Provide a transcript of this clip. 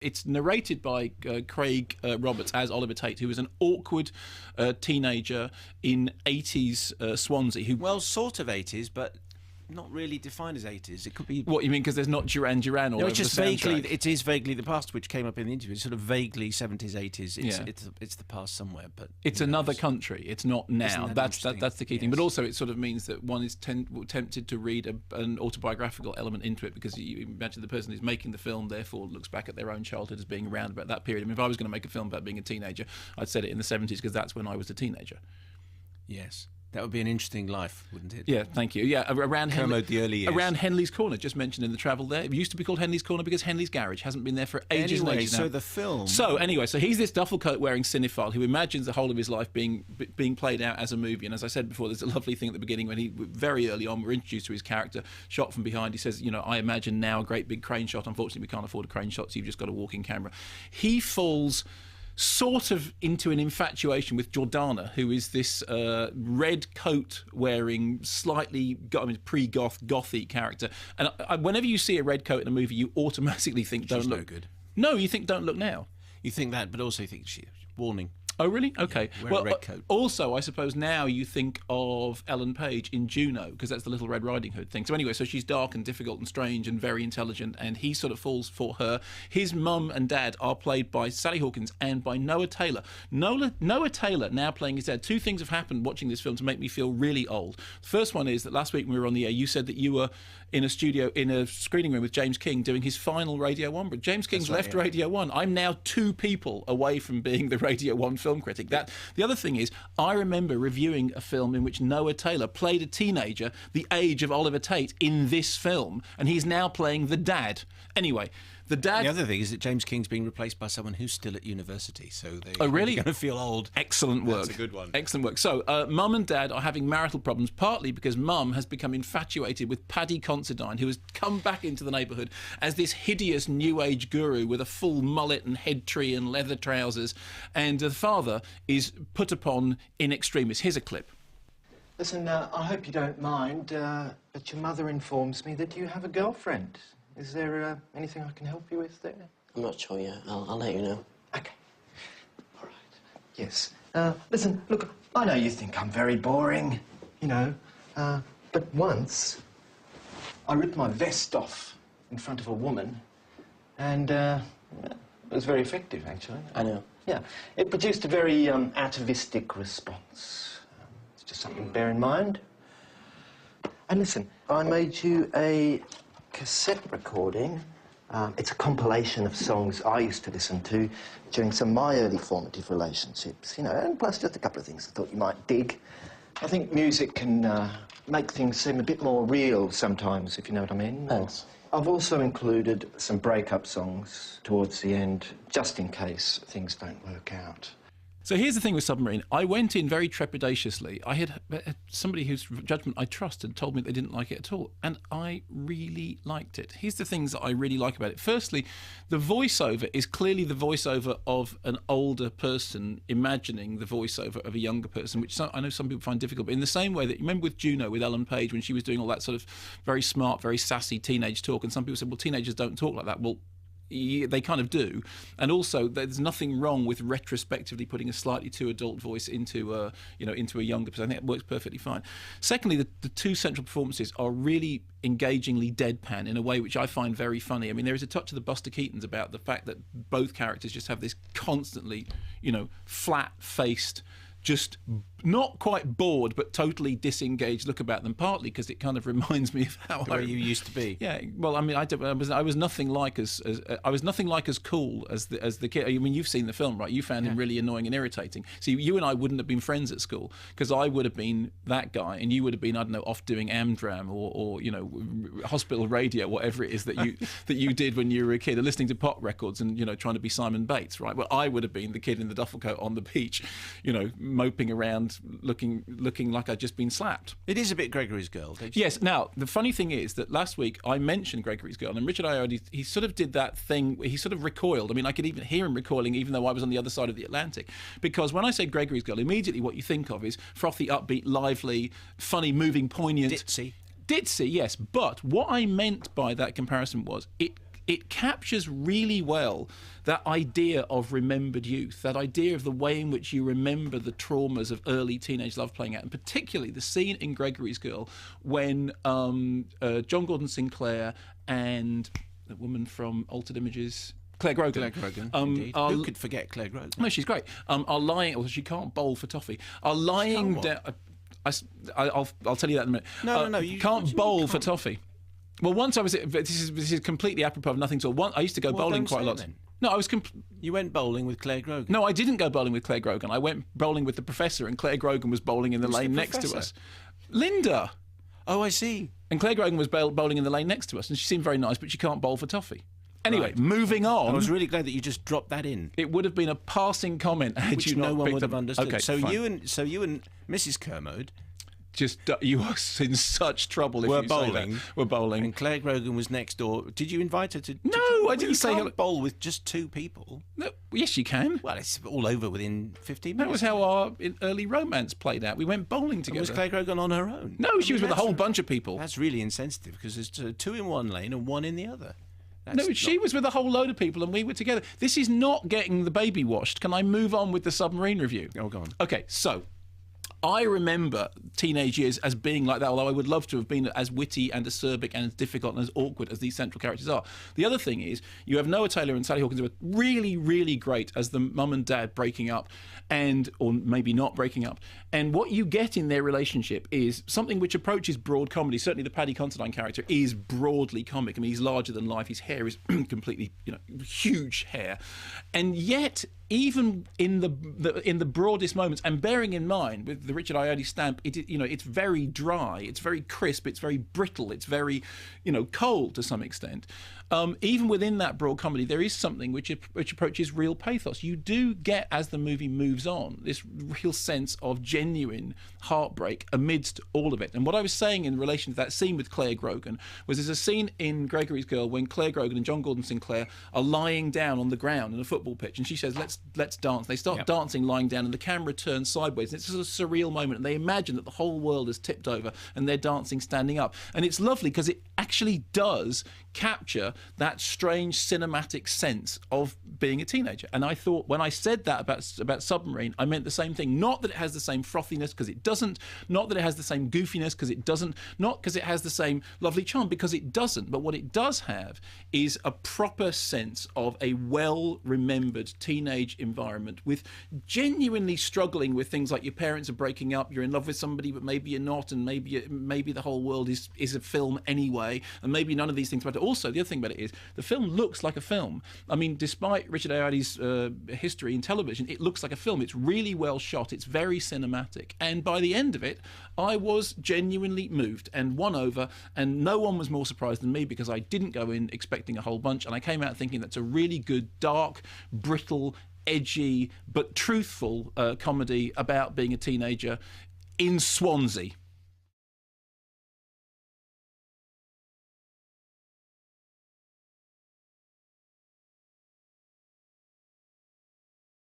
It's narrated by Craig Roberts as Oliver Tate, who was an awkward teenager in 80s Swansea. Who, well, sort of 80s, but not really defined as 80s. It could be... What, you mean because there's not Duran Duran all over the soundtrack? It is vaguely the past, which came up in the interview. It's sort of vaguely 70s, 80s. It's the past somewhere, but... It's another country. It's not now. That's the key thing. But also it sort of means that one is tempted to read an autobiographical element into it, because you imagine the person who's making the film therefore looks back at their own childhood as being around about that period. I mean, if I was going to make a film about being a teenager, I'd set it in the 70s, because that's when I was a teenager. Yes. That would be an interesting life, wouldn't it? Yeah, thank you. Yeah, around Kermode, the early years. Around Henley's Corner, just mentioned in the travel there. It used to be called Henley's Corner because Henley's Garage hasn't been there for ages and ages now. So the film... So he's this duffel coat wearing cinephile who imagines the whole of his life being played out as a movie. And as I said before, there's a lovely thing at the beginning when very early on, we're introduced to his character, shot from behind. He says, I imagine now a great big crane shot. Unfortunately, we can't afford a crane shot, so you've just got a walking camera. He falls sort of into an infatuation with Jordana, who is this red coat wearing, slightly pre-goth, gothy character. And whenever you see a red coat in a movie, you automatically think, don't look. No good. No, you think don't look now. You think that, but also you think warning. Oh, really? Okay. Yeah, wear a red coat. Also, I suppose now you think of Ellen Page in Juno, because that's the Little Red Riding Hood thing. So anyway, so she's dark and difficult and strange and very intelligent, and he sort of falls for her. His mum and dad are played by Sally Hawkins and by Noah Taylor. Noah Taylor now playing his dad. Two things have happened watching this film to make me feel really old. The first one is that last week when we were on the air, you said that you were in a screening room with James King doing his final Radio 1. But James King's left Radio 1. I'm now 2 people away from being the Radio 1 film critic. The other thing is, I remember reviewing a film in which Noah Taylor played a teenager the age of Oliver Tate in this film, and he's now playing the dad. Anyway, the dad... The other thing is that James King's being replaced by someone who's still at university, so they're really going to feel old. Excellent work. That's a good one. Excellent work. So, Mum and Dad are having marital problems, partly because Mum has become infatuated with Paddy Considine, who has come back into the neighbourhood as this hideous New Age guru with a full mullet and head tree and leather trousers, and the father is put upon in extremis. Here's a clip. Listen, I hope you don't mind, but your mother informs me that you have a girlfriend. Is there anything I can help you with there? I'm not sure yet. I'll let you know. OK. All right. Yes. Listen, look, I know you think I'm very boring, but once I ripped my vest off in front of a woman, and it was very effective, actually. I know. Yeah. It produced a very atavistic response. It's just something to bear in mind. And listen, I made you a cassette recording. It's a compilation of songs I used to listen to during some of my early formative relationships, and plus just a couple of things I thought you might dig. I think music can make things seem a bit more real sometimes, if you know what I mean. Thanks. I've also included some breakup songs towards the end, just in case things don't work out. So here's the thing with Submarine. I went in very trepidatiously. I had somebody whose judgment I trusted told me they didn't like it at all, and I really liked it. Here's the things that I really like about it. Firstly, the voiceover is clearly the voiceover of an older person imagining the voiceover of a younger person, which I know some people find difficult. But in the same way that, you remember with Juno, with Ellen Page, when she was doing all that sort of very smart, very sassy teenage talk, and some people said, well, teenagers don't talk like that. Well, they kind of do, and also there's nothing wrong with retrospectively putting a slightly too adult voice into a younger person. I think it works perfectly fine. Secondly, the two central performances are really engagingly deadpan in a way which I find very funny. I mean, there is a touch of the Buster Keatons about the fact that both characters just have this constantly, flat-faced, just not quite bored but totally disengaged look about them, partly because it kind of reminds me of how you used to be. Yeah, well, I mean, I was nothing like as cool as the kid. I mean, you've seen the film, right? You found him really annoying and irritating. See, you and I wouldn't have been friends at school because I would have been that guy and you would have been, I don't know, off doing Amdram or hospital radio, whatever it is that you did when you were a kid, or listening to pop records and trying to be Simon Bates, right? Well, I would have been the kid in the duffel coat on the beach, moping around, looking like I'd just been slapped. It is a bit Gregory's Girl, don't you? Yes. Now, the funny thing is that last week I mentioned Gregory's Girl, and Richard Ayoade, he sort of did that thing where he sort of recoiled. I mean, I could even hear him recoiling even though I was on the other side of the Atlantic. Because when I say Gregory's Girl, immediately what you think of is frothy, upbeat, lively, funny, moving, poignant. Ditzy, yes. But what I meant by that comparison was it captures really well that idea of remembered youth, that idea of the way in which you remember the traumas of early teenage love playing out, and particularly the scene in Gregory's Girl when John Gordon Sinclair and the woman from Altered Images, Claire Grogan. Who could forget Claire Grogan? No, she's great. Are lying, well, she can't bowl for toffee. Are lying down. I'll tell you that in a minute. No. You can't bowl for toffee. Well, once I was. This is completely apropos of nothing. I used to go bowling quite a lot. Then. No, I was. You went bowling with Claire Grogan. No, I didn't go bowling with Claire Grogan. I went bowling with the professor, and Claire Grogan was bowling in the lane next to us. Linda. Oh, I see. And Claire Grogan was bowling in the lane next to us, and she seemed very nice, but she can't bowl for toffee. Anyway, moving on. I was really glad that you just dropped that in. It would have been a passing comment had which you not no one picked would have up. understood. Okay, so fine. you and Mrs. Kermode you are in such trouble if were you bowling. say that. We're bowling. And Claire Grogan was next door. Did you invite her to? No, I didn't say. You can't bowl with just two people. No, yes, you can. Well, it's all over within 15 minutes. That was how our early romance played out. We went bowling together. Was Claire Grogan on her own? No, she was with a whole bunch of people. That's really insensitive because there's two in one lane and one in the other. She was with a whole load of people and we were together. This is not getting the baby washed. Can I move on with the Submarine review? Oh, go on. Okay, so I remember teenage years as being like that, although I would love to have been as witty and acerbic and as difficult and as awkward as these central characters are. The other thing is, you have Noah Taylor and Sally Hawkins who are really, really great as the mum and dad breaking up, or maybe not breaking up. And what you get in their relationship is something which approaches broad comedy. Certainly the Paddy Considine character is broadly comic. I mean, he's larger than life. His hair is completely, huge hair. And yet, even in the broadest moments, and bearing in mind with the Richard Ayoade stamp, it's very dry, it's very crisp, it's very brittle, it's very cold to some extent. Even within that broad comedy, there is something which approaches real pathos. You do get, as the movie moves on, this real sense of genuine heartbreak amidst all of it. And what I was saying in relation to that scene with Claire Grogan was there's a scene in Gregory's Girl when Claire Grogan and John Gordon Sinclair are lying down on the ground in a football pitch, and she says, let's dance. They start dancing lying down, and the camera turns sideways, and it's just a surreal moment, and they imagine that the whole world is tipped over and they're dancing standing up. And it's lovely because it actually does capture that strange cinematic sense of being a teenager. And I thought when I said that about Submarine, I meant the same thing. Not that it has the same frothiness, because it doesn't. Not that it has the same goofiness, because it doesn't. Not because it has the same lovely charm, because it doesn't. But what it does have is a proper sense of a well-remembered teenage environment with genuinely struggling with things like your parents are breaking up, you're in love with somebody but maybe you're not, and maybe the whole world is a film anyway, and maybe none of these things matter. Also, the other thing about it is the film looks like a film. I mean, despite Richard Ayoade's history in television, it looks like a film. It's really well shot. It's very cinematic. And by the end of it, I was genuinely moved and won over, and no one was more surprised than me, because I didn't go in expecting a whole bunch, and I came out thinking that's a really good, dark, brittle, edgy, but truthful comedy about being a teenager in Swansea.